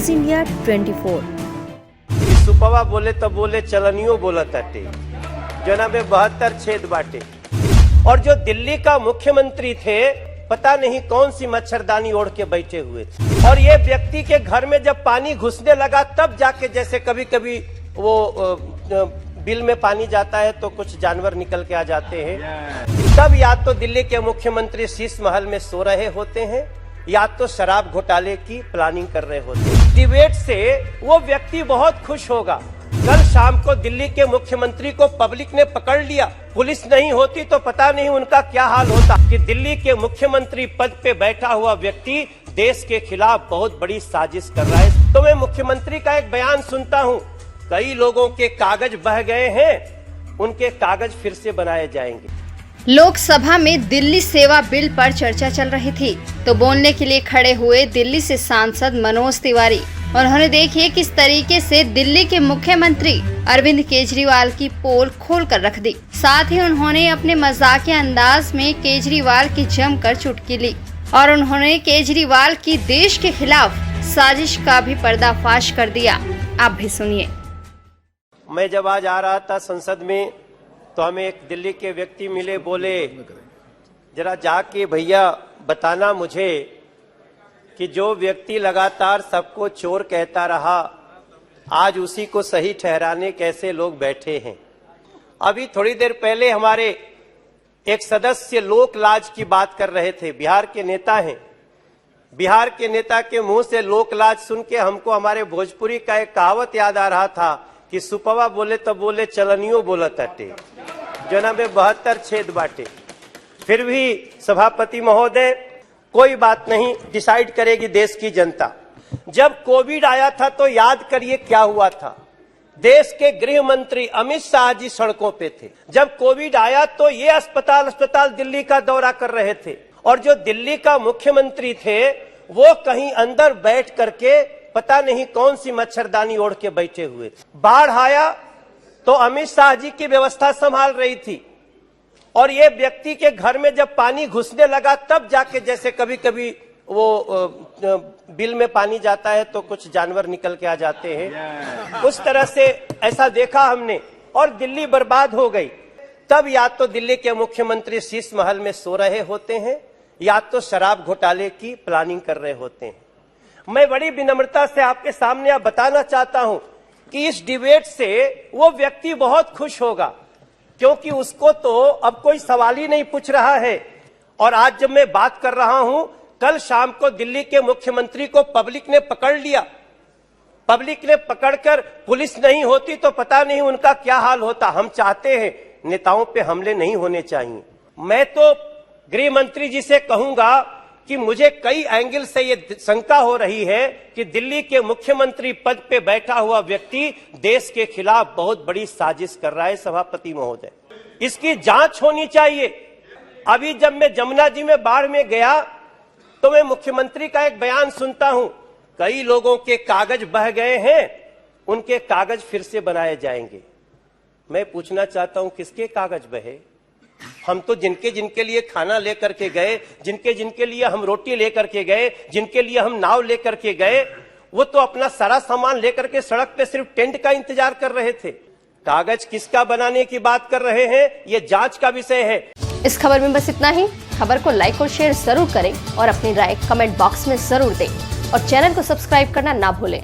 News India 24। सुपवा बोले तो बोले चलनियो बोला ताटे जना में 72 छेद बाटे। और जो दिल्ली का मुख्यमंत्री थे पता नहीं कौन सी मच्छरदानी ओढ़ के बैठे हुए थे। और ये व्यक्ति के घर में जब पानी घुसने लगा तब जाके, जैसे कभी कभी वो बिल में पानी जाता है तो कुछ जानवर निकल के आ जाते हैं, तब या तो दिल्ली के मुख्यमंत्री शीश महल में सो रहे होते हैं या तो शराब घोटाले की प्लानिंग कर रहे होते हैं। डिबेट से वो व्यक्ति बहुत खुश होगा। कल शाम को दिल्ली के मुख्यमंत्री को पब्लिक ने पकड़ लिया, पुलिस नहीं होती तो पता नहीं उनका क्या हाल होता। कि दिल्ली के मुख्यमंत्री पद पे बैठा हुआ व्यक्ति देश के खिलाफ बहुत बड़ी साजिश कर रहा है। तो मैं मुख्यमंत्री का एक बयान सुनता हूँ, कई लोगों के कागज बह गए हैं, उनके कागज फिर से बनाए जाएंगे। लोकसभा में दिल्ली सेवा बिल पर चर्चा चल रही थी तो बोलने के लिए खड़े हुए दिल्ली से सांसद मनोज तिवारी। उन्होंने देखिए किस तरीके से दिल्ली के मुख्यमंत्री अरविंद केजरीवाल की पोल खोल कर रख दी। साथ ही उन्होंने अपने मजाकिया अंदाज में केजरीवाल की जमकर चुटकी ली और उन्होंने केजरीवाल की देश के खिलाफ साजिश का भी पर्दाफाश कर दिया। आप भी सुनिए। मैं जब आज आ रहा था संसद में तो हमें एक दिल्ली के व्यक्ति मिले, बोले जरा जाके भैया बताना मुझे कि जो व्यक्ति लगातार सबको चोर कहता रहा आज उसी को सही ठहराने कैसे लोग बैठे हैं। अभी थोड़ी देर पहले हमारे एक सदस्य लोक लाज की बात कर रहे थे, बिहार के नेता हैं। बिहार के नेता के मुंह से लोक लाज सुन के हमको हमारे भोजपुरी का एक कहावत याद आ रहा था कि सुपवा बोले तो बोले चलनियो बोला ताटे जना में 72 छेद बाटे। फिर भी सभापति महोदय, कोई बात नहीं, डिसाइड करेगी देश की जनता। जब कोविड आया था तो याद करिए क्या हुआ था। देश के गृह मंत्री अमित शाह जी सड़कों पे थे। जब कोविड आया तो ये अस्पताल दिल्ली का दौरा कर रहे थे और जो दिल्ली का मुख्यमंत्री थे वो कहीं अंदर बैठ करके पता नहीं कौन सी मच्छरदानी ओढ़ के बैठे हुए थे। बाढ़ आया तो अमित शाह जी की व्यवस्था संभाल रही थी और ये व्यक्ति के घर में जब पानी घुसने लगा तब जाके, जैसे कभी कभी वो बिल में पानी जाता है तो कुछ जानवर निकल के आ जाते हैं, उस तरह से ऐसा देखा हमने और दिल्ली बर्बाद हो गई। तब या तो दिल्ली के मुख्यमंत्री शीश महल में सो रहे होते हैं या तो शराब घोटाले की प्लानिंग कर रहे होते हैं। मैं बड़ी विनम्रता से आपके सामने अब बताना चाहता हूं कि इस डिबेट से वो व्यक्ति बहुत खुश होगा, क्योंकि उसको तो अब कोई सवाल ही नहीं पूछ रहा है। और आज जब मैं बात कर रहा हूं, कल शाम को दिल्ली के मुख्यमंत्री को पब्लिक ने पकड़ लिया। पब्लिक ने पकड़कर, पुलिस नहीं होती तो पता नहीं उनका क्या हाल होता। हम चाहते हैं नेताओं पे हमले नहीं होने चाहिए। मैं तो गृह मंत्री जी से कहूंगा कि मुझे कई एंगल से ये शंका हो रही है कि दिल्ली के मुख्यमंत्री पद पे बैठा हुआ व्यक्ति देश के खिलाफ बहुत बड़ी साजिश कर रहा है। सभापति महोदय, इसकी जांच होनी चाहिए। अभी जब मैं जमुना जी में बाढ़ में गया तो मैं मुख्यमंत्री का एक बयान सुनता हूं, कई लोगों के कागज बह गए हैं, उनके कागज फिर से बनाए जाएंगे। मैं पूछना चाहता हूं किसके कागज बहे? हम तो जिनके जिनके लिए खाना लेकर के गए, जिनके जिनके लिए हम रोटी लेकर के गए, जिनके लिए हम नाव लेकर के गए, वो तो अपना सारा सामान लेकर के सड़क पे सिर्फ टेंट का इंतजार कर रहे थे। कागज किसका बनाने की बात कर रहे हैं, ये जांच का विषय है। इस खबर में बस इतना ही। खबर को लाइक और शेयर जरूर करें और अपनी राय कमेंट बॉक्स में जरूर दें और चैनल को सब्सक्राइब करना ना भूलें।